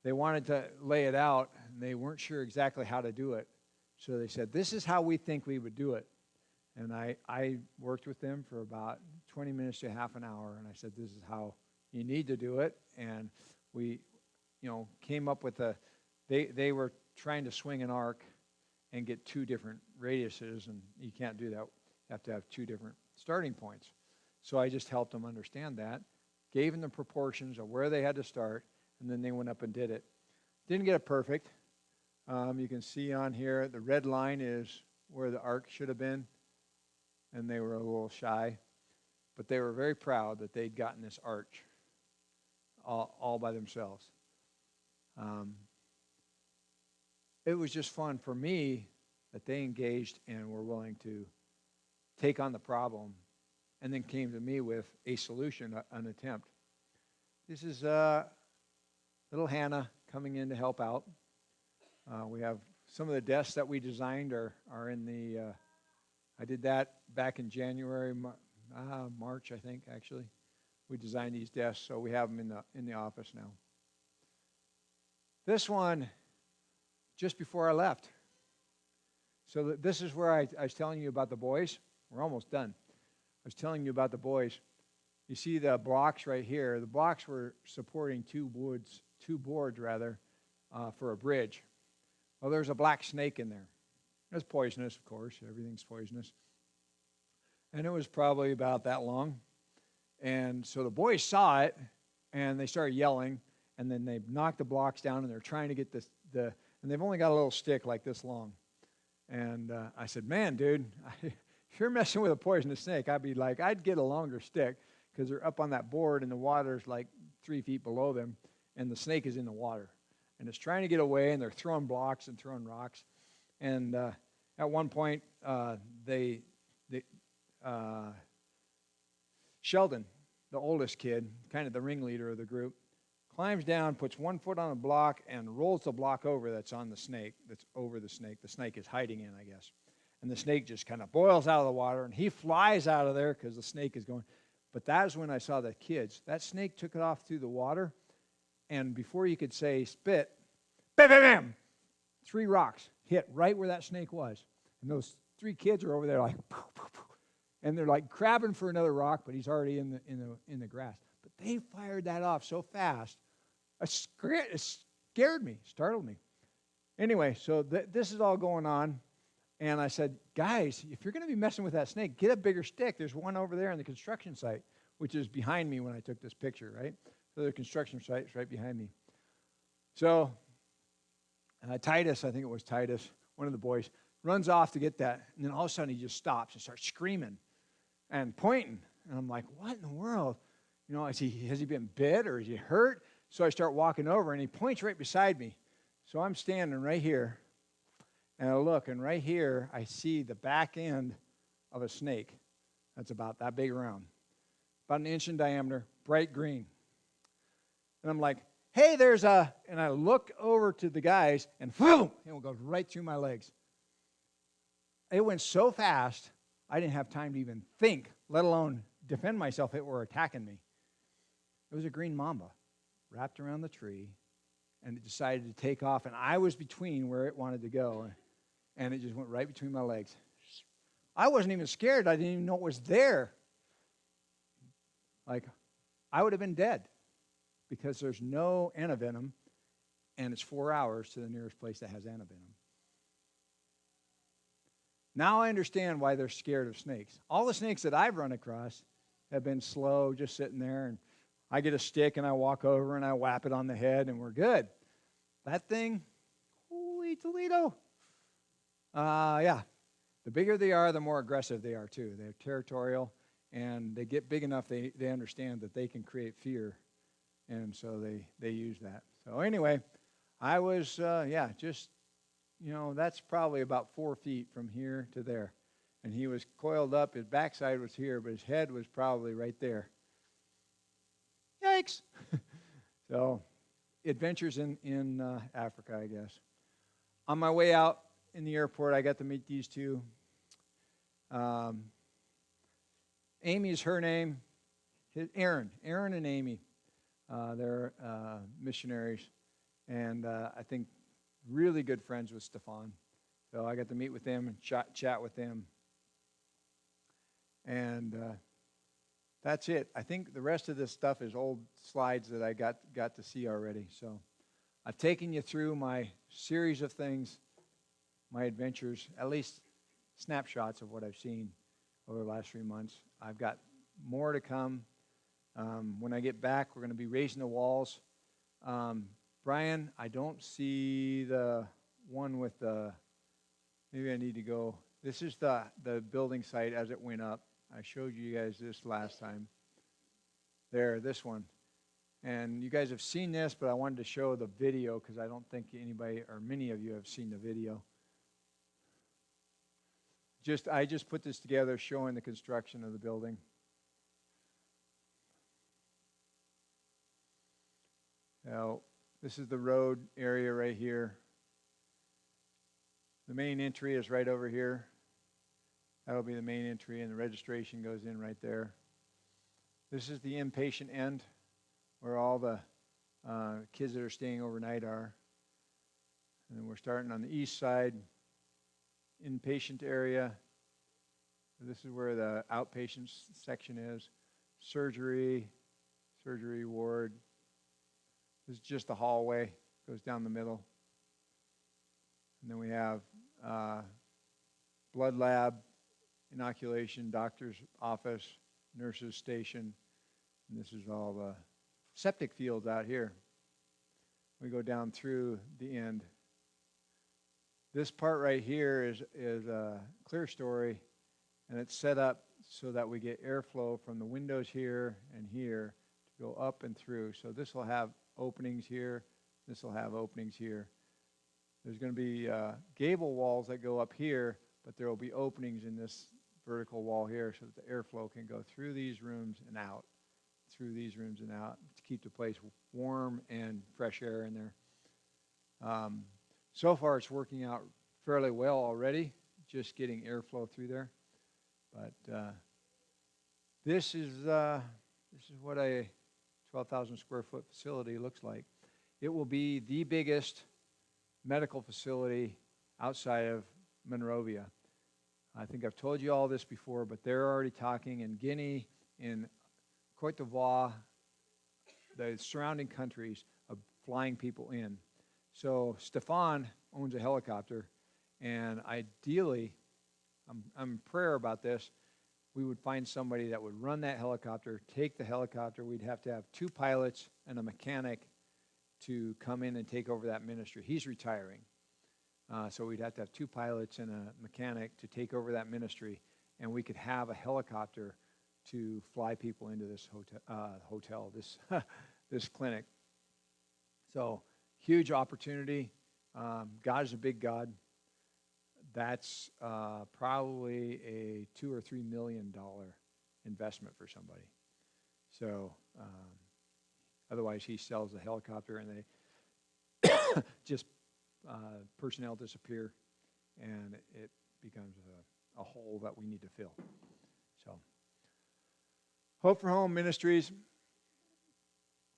They wanted to lay it out, and they weren't sure exactly how to do it. So they said, this is how we think we would do it. And I worked with them for about 20 minutes to half an hour, and I said, this is how you need to do it. And we, came up with they were trying to swing an arc and get 2 different radiuses, and you can't do that. You have to have 2 different starting points. So I just helped them understand that, gave them the proportions of where they had to start, and then they went up and did it. Didn't get it perfect. You can see on here, the red line is where the arc should have been, and they were a little shy. But they were very proud that they'd gotten this arch all by themselves. It was just fun for me that they engaged and were willing to take on the problem and then came to me with a solution, an attempt. This is little Hannah coming in to help out. We have some of the desks that we designed are in the, I did that back in January, March, I think, actually. We designed these desks, so we have them in the office now. This one, just before I left. So this is where I was telling you about the boys. We're almost done. I was telling you about the boys. You see the blocks right here. The blocks were supporting two boards for a bridge. Well, there's a black snake in there. It's poisonous, of course. Everything's poisonous. And it was probably about that long. And so the boys saw it, and they started yelling, and then they knocked the blocks down, and they're trying to get and they've only got a little stick like this long. And I said, man, dude, if you're messing with a poisonous snake, I'd get a longer stick, because they're up on that board, and the water's like 3 feet below them, and the snake is in the water. And it's trying to get away, and they're throwing blocks and throwing rocks. And at one point, Sheldon, the oldest kid, kind of the ringleader of the group, climbs down, puts 1 foot on a block, and rolls the block over that's on the snake, that's over the snake. The snake is hiding in, I guess. And the snake just kind of boils out of the water, and he flies out of there because the snake is going. But that's when I saw the kids. That snake took it off through the water, and before you could say spit, bam, bam, bam, 3 rocks hit right where that snake was. And those 3 kids are over there like, poof, poof, poof. And they're like grabbing for another rock, but he's already in the grass. But they fired that off so fast, it scared me, startled me. Anyway, so this is all going on, and I said, guys, if you're going to be messing with that snake, get a bigger stick. There's one over there on the construction site, which is behind me when I took this picture, right? So the construction site is right behind me. So Titus, I think it was Titus, one of the boys, runs off to get that, and then all of a sudden he just stops and starts screaming and pointing. And I'm like, what in the world? You know, has he been bit or is he hurt? So I start walking over, and he points right beside me. So I'm standing right here, and I look, and right here I see the back end of a snake that's about that big around, about 1 inch in diameter, bright green. And I'm like, hey, and I look over to the guys, and boom, it goes right through my legs. It went so fast, I didn't have time to even think, let alone defend myself if it were attacking me. It was a green mamba wrapped around the tree, and it decided to take off, and I was between where it wanted to go, and it just went right between my legs. I wasn't even scared. I didn't even know it was there. Like, I would have been dead because there's no antivenom, and it's 4 hours to the nearest place that has antivenom. Now I understand why they're scared of snakes. All the snakes that I've run across have been slow, just sitting there, and I get a stick and I walk over and I whap it on the head and we're good. That thing, holy Toledo. Yeah, the bigger they are, the more aggressive they are too. They're territorial, and they get big enough, they understand that they can create fear, and so they use that. So anyway, I was, that's probably about 4 feet from here to there. And he was coiled up, his backside was here, but his head was probably right there. Yikes! So, adventures in Africa, I guess. On my way out in the airport, I got to meet these two. Amy is her name. Aaron and Amy. They're missionaries. And I think really good friends with Stefan. So I got to meet with them and chat with them. And that's it. I think the rest of this stuff is old slides that I got to see already. So I've taken you through my series of things, my adventures, at least snapshots of what I've seen over the last 3 months. I've got more to come. When I get back, we're going to be raising the walls. Brian, I don't see the one with the, maybe I need to go. This is the building site as it went up. I showed you guys this last time. There, this one. And you guys have seen this, but I wanted to show the video because I don't think anybody or many of you have seen the video. I just put this together showing the construction of the building. Now, this is the road area right here. The main entry is right over here. That'll be the main entry, and the registration goes in right there. This is the inpatient end where all the kids that are staying overnight are. And then we're starting on the east side, inpatient area. This is where the outpatient section is. Surgery ward. This is just the hallway, goes down the middle. And then we have blood lab, inoculation, doctor's office, nurse's station. And this is all the septic fields out here. We go down through the end. This part right here is a clear story, and it's set up so that we get airflow from the windows here and here to go up and through. So this will have openings here. This will have openings here. There's going to be gable walls that go up here, but there will be openings in this vertical wall here so that the airflow can go through these rooms and out, through these rooms and out to keep the place warm and fresh air in there. So far, it's working out fairly well already, just getting airflow through there. But this is what a 12,000 square foot facility looks like. It will be the biggest medical facility outside of Monrovia. I think I've told you all this before, but they're already talking in Guinea, in Cote d'Ivoire, the surrounding countries, of flying people in. So Stefan owns a helicopter, and ideally, I'm in prayer about this, we would find somebody that would run that helicopter, take the helicopter. We'd have to have 2 pilots and a mechanic to come in and take over that ministry. He's retiring. So we'd have to have 2 pilots and a mechanic to take over that ministry, and we could have a helicopter to fly people into this hotel, this clinic. So huge opportunity. God is a big God. That's probably a $2 or $3 million investment for somebody. So otherwise, he sells the helicopter, and they just personnel disappear, and it becomes a hole that we need to fill. So, Hope for Home Ministries.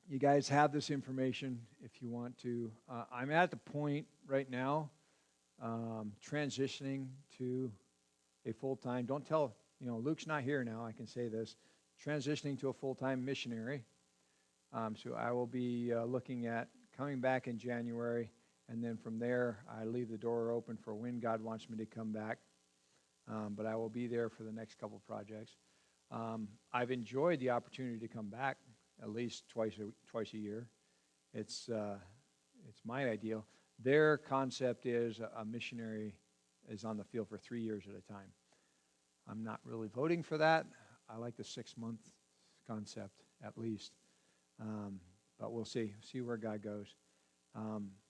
You guys have this information if you want to. I'm at the point right now transitioning to a full-time, don't tell, Luke's not here now, I can say this, transitioning to a full-time missionary. So I will be looking at coming back in January, and then from there, I leave the door open for when God wants me to come back. But I will be there for the next couple projects. I've enjoyed the opportunity to come back at least twice a year. It's my ideal. Their concept is a missionary is on the field for 3 years at a time. I'm not really voting for that. I like the 6-month concept at least. But we'll see where God goes.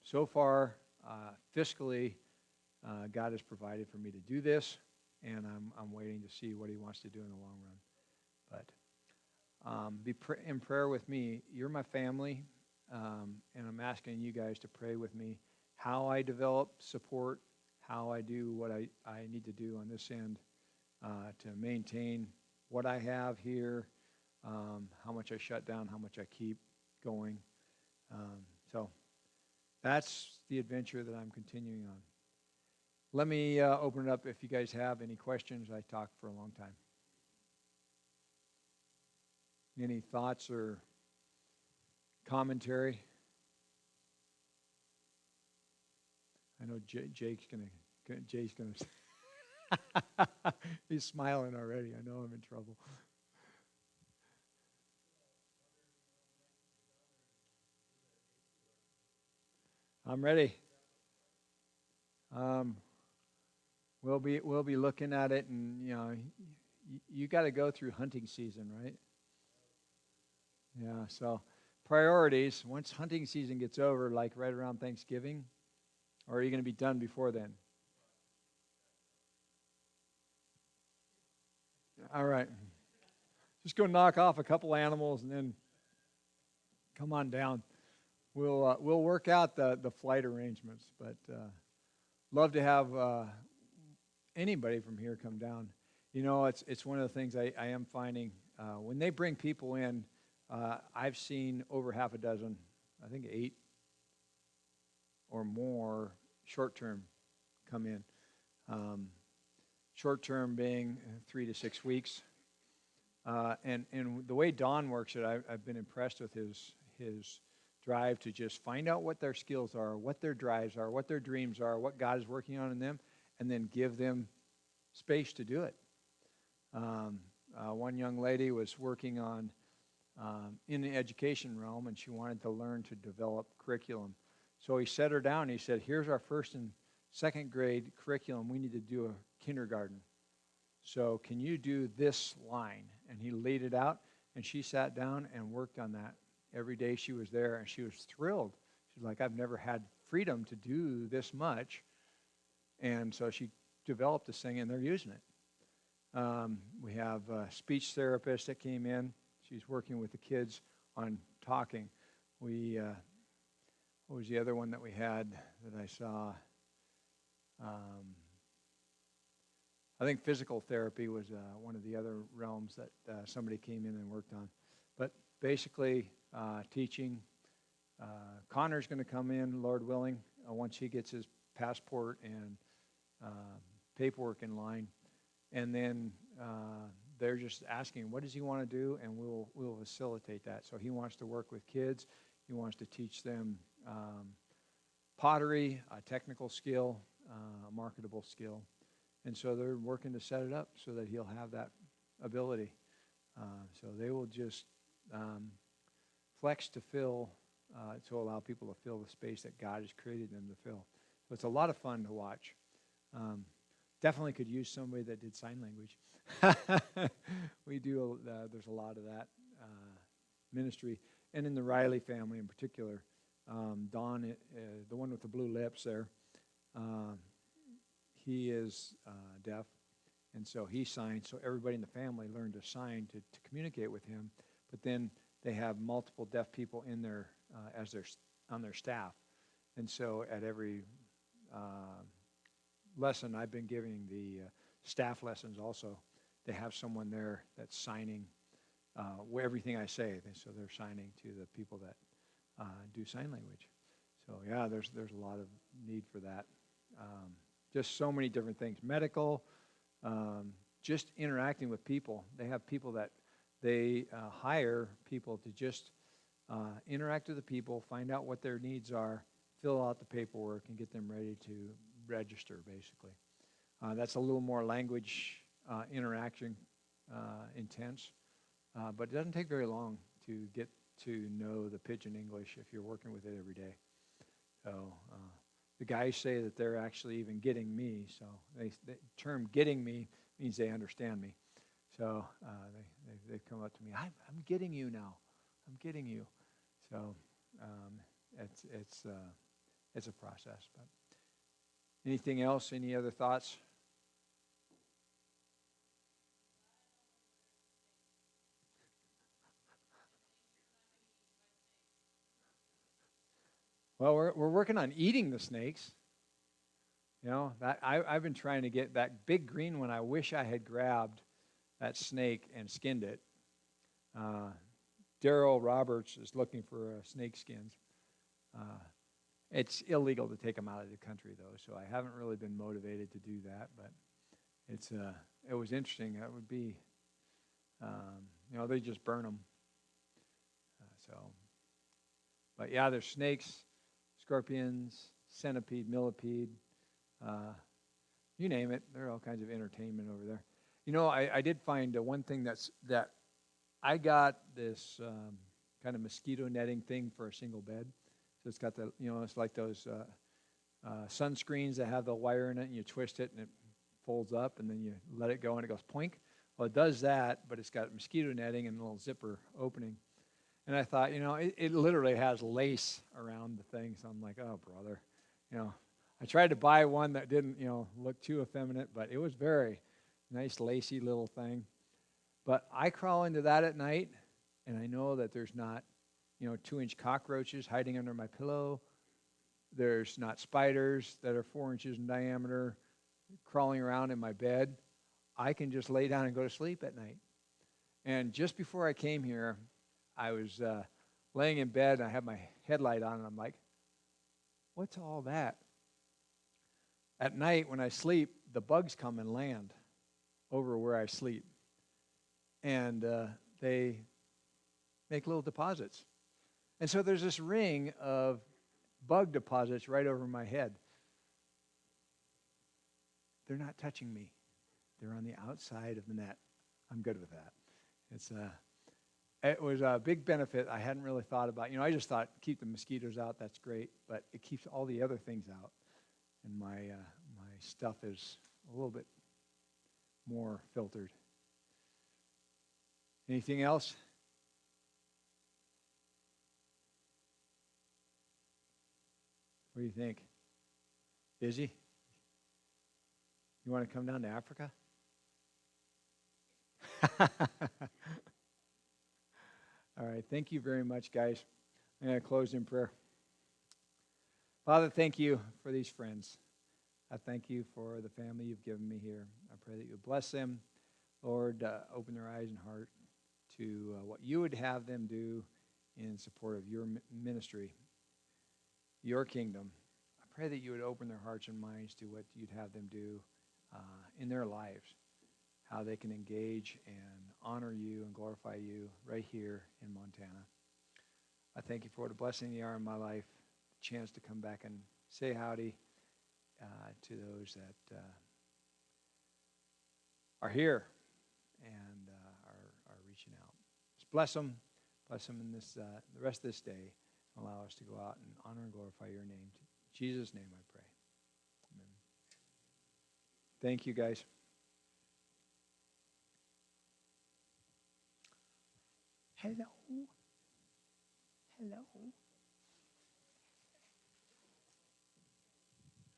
So far, fiscally, God has provided for me to do this, and I'm waiting to see what he wants to do in the long run. But be in prayer with me. You're my family, and I'm asking you guys to pray with me how I develop support, how I do what I need to do on this end to maintain what I have here, how much I shut down, how much I keep going. So that's the adventure that I'm continuing on. Let me open it up if you guys have any questions. I talked for a long time. Any thoughts or commentary? I know Jay's gonna. He's smiling already. I know I'm in trouble. I'm ready. We'll be looking at it, and you got to go through hunting season, right? Yeah. So priorities. Once hunting season gets over, like right around Thanksgiving, or are you going to be done before then? All right. Just go knock off a couple animals and then come on down. We'll work out the flight arrangements, but love to have anybody from here come down. It's one of the things I am finding when they bring people in, I've seen over half a dozen, I think 8 or more short-term come in. Short-term being 3 to 6 weeks. And the way Don works it, I've been impressed with his drive to just find out what their skills are, what their drives are, what their dreams are, what God is working on in them, and then give them space to do it. One young lady was working on in the education realm, and she wanted to learn to develop curriculum. So he set her down. He said, here's our first and second grade curriculum. We need to do a kindergarten. So can you do this line? And he laid it out, and she sat down and worked on that. Every day she was there, and she was thrilled. She's like, I've never had freedom to do this much. And so she developed this thing, and they're using it. We have a speech therapist that came in. She's working with the kids on talking. What was the other one that we had that I saw? I think physical therapy was one of the other realms that somebody came in and worked on. But basically, teaching. Connor's going to come in, Lord willing, once he gets his passport and paperwork in line. And then they're just asking, what does he want to do? And we'll facilitate that. So he wants to work with kids. He wants to teach them pottery, a technical skill, a marketable skill. And so they're working to set it up so that he'll have that ability. So they will just flex to fill, to allow people to fill the space that God has created them to fill. So it's a lot of fun to watch. Definitely could use somebody that did sign language. We do, there's a lot of that ministry. And in the Riley family in particular, Don, the one with the blue lips there, he is deaf, and so he signs. So everybody in the family learned to sign to communicate with him. But then they have multiple deaf people in their on their staff, and so at every lesson, I've been giving the staff lessons also. They have someone there that's signing everything I say. So they're signing to the people that do sign language. So yeah, there's a lot of need for that. Just so many different things. Medical, just interacting with people. They have people that they hire people to just interact with the people, find out what their needs are, fill out the paperwork, and get them ready to register, basically. That's a little more language interaction intense, but it doesn't take very long to get to know the pidgin English if you're working with it every day. So the guys say that they're actually even getting me. So the term "getting me" means they understand me. So they've come up to me. I'm getting you now. I'm getting you. So it's a process. But anything else? Any other thoughts? Well, we're working on eating the snakes. You know, that I've been trying to get that big green one. I wish I had grabbed that snake and skinned it. Darryl Roberts is looking for snake skins. It's illegal to take them out of the country, though, so I haven't really been motivated to do that. But it was interesting. That would be, they just burn them. But yeah, there's snakes, scorpions, centipede, millipede, you name it. There are all kinds of entertainment over there. You know, I did find one thing that I got this kind of mosquito netting thing for a single bed. So it's got it's like those sunscreens that have the wire in it, and you twist it, and it folds up, and then you let it go, and it goes poink. Well, it does that, but it's got mosquito netting and a little zipper opening. And I thought, it literally has lace around the thing. So I'm like, oh, brother. I tried to buy one that didn't, look too effeminate, but it was very nice, lacy little thing. But I crawl into that at night, and I know that there's not, 2-inch cockroaches hiding under my pillow. There's not spiders that are 4 inches in diameter crawling around in my bed. I can just lay down and go to sleep at night. And just before I came here, I was laying in bed, and I had my headlight on, and I'm like, what's all that? At night, when I sleep, the bugs come and land over where I sleep. And they make little deposits. And so there's this ring of bug deposits right over my head. They're not touching me. They're on the outside of the net. I'm good with that. It was a big benefit I hadn't really thought about. I just thought keep the mosquitoes out, that's great, but it keeps all the other things out. And my stuff is a little bit more filtered. Anything else? What do you think? Busy? You want to come down to Africa? All right. Thank you very much, guys. I'm going to close in prayer. Father, thank you for these friends. I thank you for the family you've given me here. I pray that you bless them. Lord, open their eyes and heart to what you would have them do in support of your ministry, your kingdom. I pray that you would open their hearts and minds to what you'd have them do in their lives, how they can engage and honor you and glorify you right here in Montana. I thank you for what a blessing you are in my life, the chance to come back and say howdy to those that are here and are reaching out. Just bless them in this the rest of this day. Allow us to go out and honor and glorify your name. In Jesus' name I pray. Amen. Thank you, guys. Hello. Hello.